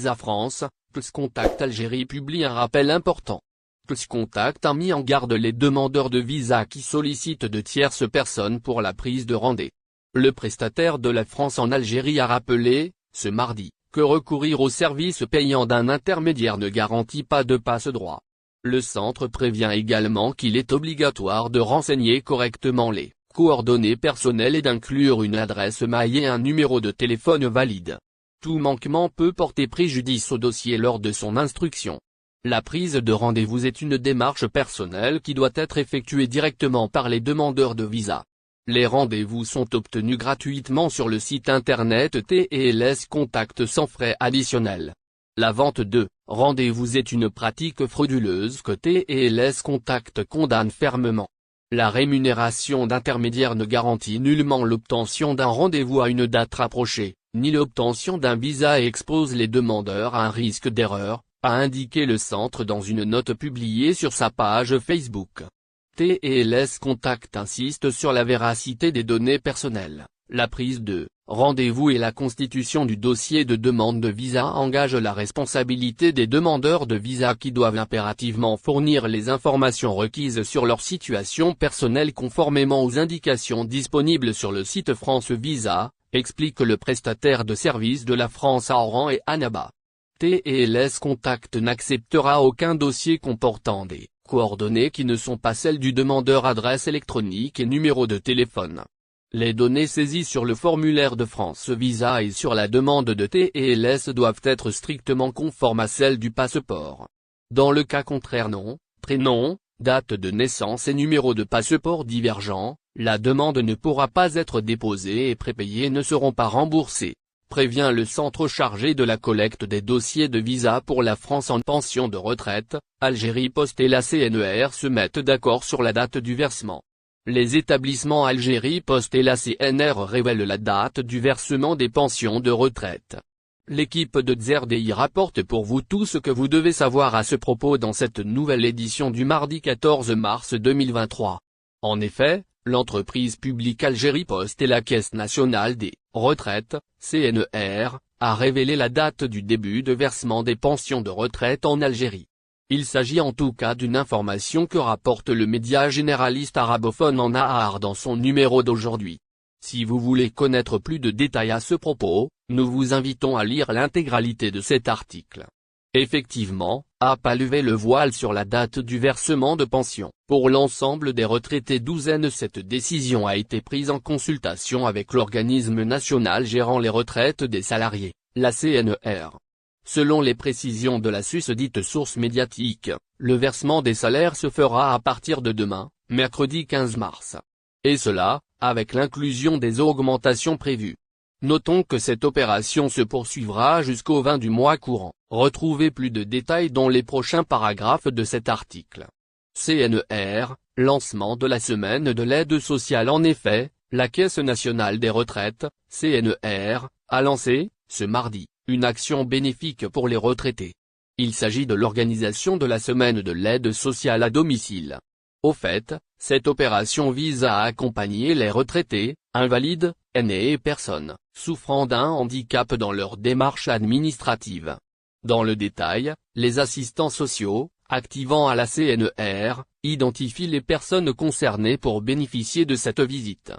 Visa France, Contact Algérie publie un rappel important. Contact a mis en garde les demandeurs de visa qui sollicitent de tierces personnes pour la prise de rendez. Le prestataire de la France en Algérie a rappelé, ce mardi, que recourir au service payant d'un intermédiaire ne garantit pas de passe-droit. Le centre prévient également qu'il est obligatoire de renseigner correctement les coordonnées personnelles et d'inclure une adresse mail et un numéro de téléphone valide. Tout manquement peut porter préjudice au dossier lors de son instruction. La prise de rendez-vous est une démarche personnelle qui doit être effectuée directement par les demandeurs de visa. Les rendez-vous sont obtenus gratuitement sur le site internet TELS Contact sans frais additionnels. La vente de rendez-vous est une pratique frauduleuse que TELS Contact condamne fermement. La rémunération d'intermédiaires ne garantit nullement l'obtention d'un rendez-vous à une date rapprochée, ni l'obtention d'un visa et expose les demandeurs à un risque d'erreur, a indiqué le centre dans une note publiée sur sa page Facebook. TELS Contact insiste sur la véracité des données personnelles. La prise de rendez-vous et la constitution du dossier de demande de visa engagent la responsabilité des demandeurs de visa qui doivent impérativement fournir les informations requises sur leur situation personnelle conformément aux indications disponibles sur le site France Visa, explique le prestataire de services de la France à Oran et Annaba. TELS Contact n'acceptera aucun dossier comportant des coordonnées qui ne sont pas celles du demandeur, adresse électronique et numéro de téléphone. Les données saisies sur le formulaire de France Visa et sur la demande de TELS doivent être strictement conformes à celles du passeport. Dans le cas contraire, nom, prénom, date de naissance et numéro de passeport divergents, la demande ne pourra pas être déposée et prépayés ne seront pas remboursés, prévient le centre chargé de la collecte des dossiers de visa pour la France en pension de retraite. Algérie Post et la CNER se mettent d'accord sur la date du versement. Les établissements Algérie Post et la CNR révèlent la date du versement des pensions de retraite. L'équipe de ZRDI rapporte pour vous tout ce que vous devez savoir à ce propos dans cette nouvelle édition du mardi 14 mars 2023. En effet, l'entreprise publique Algérie Post et la Caisse nationale des retraites, CNER, a révélé la date du début de versement des pensions de retraite en Algérie. Il s'agit en tout cas d'une information que rapporte le média généraliste arabophone en Nahar dans son numéro d'aujourd'hui. Si vous voulez connaître plus de détails à ce propos, nous vous invitons à lire l'intégralité de cet article. Effectivement, a pas levé le voile sur la date du versement de pension. Pour l'ensemble des retraités douzaine, cette décision a été prise en consultation avec l'organisme national gérant les retraites des salariés, la CNER. Selon les précisions de la susdite source médiatique, le versement des salaires se fera à partir de demain, mercredi 15 mars. Et cela, avec l'inclusion des augmentations prévues. Notons que cette opération se poursuivra jusqu'au 20 du mois courant. Retrouvez plus de détails dans les prochains paragraphes de cet article. CNER, lancement de la semaine de l'aide sociale. En effet, la Caisse nationale des retraites, CNER, a lancé, ce mardi, une action bénéfique pour les retraités. Il s'agit de l'organisation de la semaine de l'aide sociale à domicile. Au fait, cette opération vise à accompagner les retraités, invalides, aînés et personnes souffrant d'un handicap dans leur démarche administrative. Dans le détail, les assistants sociaux, activant à la CNER, identifient les personnes concernées pour bénéficier de cette visite.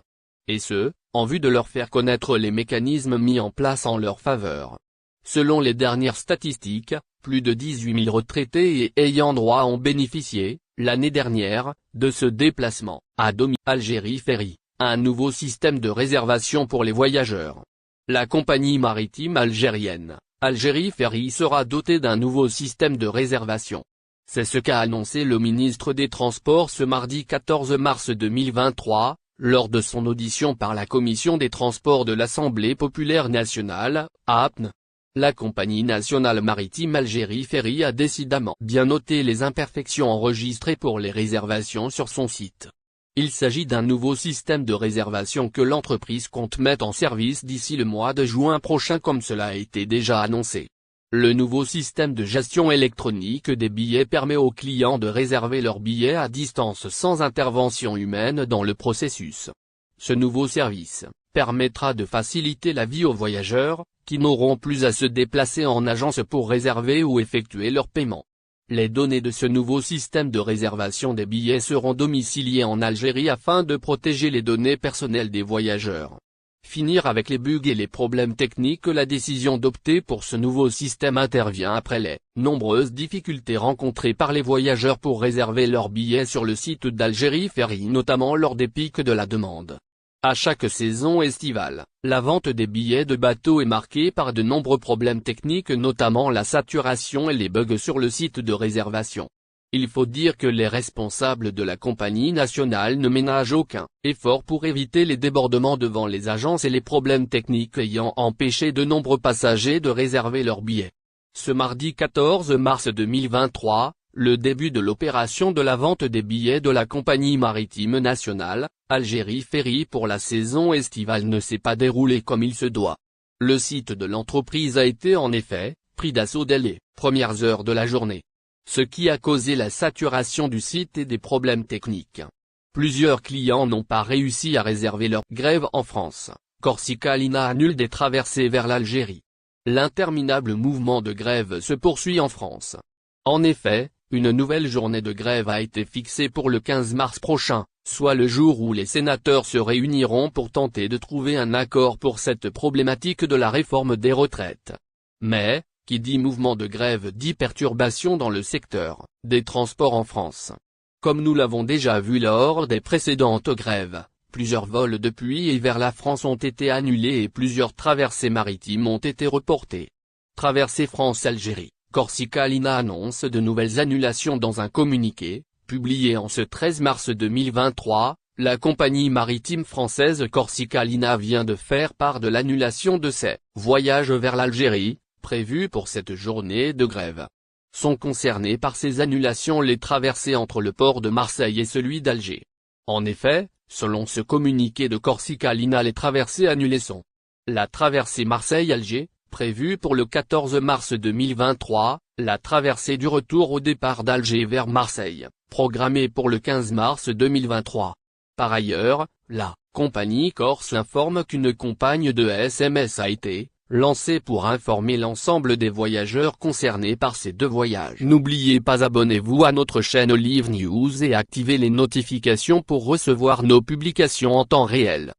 Et ce, en vue de leur faire connaître les mécanismes mis en place en leur faveur. Selon les dernières statistiques, plus de 18 000 retraités et ayants droit ont bénéficié, l'année dernière, de ce déplacement à domicile. Algérie Ferry, un nouveau système de réservation pour les voyageurs. La compagnie maritime algérienne, Algérie Ferry, sera dotée d'un nouveau système de réservation. C'est ce qu'a annoncé le ministre des Transports ce mardi 14 mars 2023, lors de son audition par la Commission des Transports de l'Assemblée populaire nationale, APN. La compagnie nationale maritime Algérie Ferry a décidément bien noté les imperfections enregistrées pour les réservations sur son site. Il s'agit d'un nouveau système de réservation que l'entreprise compte mettre en service d'ici le mois de juin prochain, comme cela a été déjà annoncé. Le nouveau système de gestion électronique des billets permet aux clients de réserver leurs billets à distance sans intervention humaine dans le processus. Ce nouveau service permettra de faciliter la vie aux voyageurs, qui n'auront plus à se déplacer en agence pour réserver ou effectuer leur paiement. Les données de ce nouveau système de réservation des billets seront domiciliées en Algérie afin de protéger les données personnelles des voyageurs. Finir avec les bugs et les problèmes techniques. La décision d'opter pour ce nouveau système intervient après les nombreuses difficultés rencontrées par les voyageurs pour réserver leurs billets sur le site d'Algérie Ferry, notamment lors des pics de la demande. À chaque saison estivale, la vente des billets de bateau est marquée par de nombreux problèmes techniques, notamment la saturation et les bugs sur le site de réservation. Il faut dire que les responsables de la compagnie nationale ne ménagent aucun effort pour éviter les débordements devant les agences et les problèmes techniques ayant empêché de nombreux passagers de réserver leurs billets. Ce mardi 14 mars 2023, le début de l'opération de la vente des billets de la compagnie maritime nationale, Algérie Ferry pour la saison estivale ne s'est pas déroulé comme il se doit. Le site de l'entreprise a été en effet pris d'assaut dès les premières heures de la journée, ce qui a causé la saturation du site et des problèmes techniques. Plusieurs clients n'ont pas réussi à réserver leur grève en France. Corsica Linea annule des traversées vers l'Algérie. L'interminable mouvement de grève se poursuit en France. En effet, une nouvelle journée de grève a été fixée pour le 15 mars prochain, soit le jour où les sénateurs se réuniront pour tenter de trouver un accord pour cette problématique de la réforme des retraites. Mais, qui dit mouvement de grève dit perturbation dans le secteur des transports en France. Comme nous l'avons déjà vu lors des précédentes grèves, plusieurs vols depuis et vers la France ont été annulés et plusieurs traversées maritimes ont été reportées. Traversée France-Algérie, Corsica Linea annonce de nouvelles annulations dans un communiqué, publié en ce 13 mars 2023, la compagnie maritime française Corsica Linea vient de faire part de l'annulation de ses voyages vers l'Algérie, prévus pour cette journée de grève. Sont concernés par ces annulations les traversées entre le port de Marseille et celui d'Alger. En effet, selon ce communiqué de Corsica Linea, les traversées annulées sont la traversée Marseille-Alger, prévue pour le 14 mars 2023, la traversée du retour au départ d'Alger vers Marseille, programmée pour le 15 mars 2023. Par ailleurs, la compagnie corse informe qu'une campagne de SMS a été lancée pour informer l'ensemble des voyageurs concernés par ces deux voyages. N'oubliez pas, abonnez-vous à notre chaîne Olive News et activez les notifications pour recevoir nos publications en temps réel.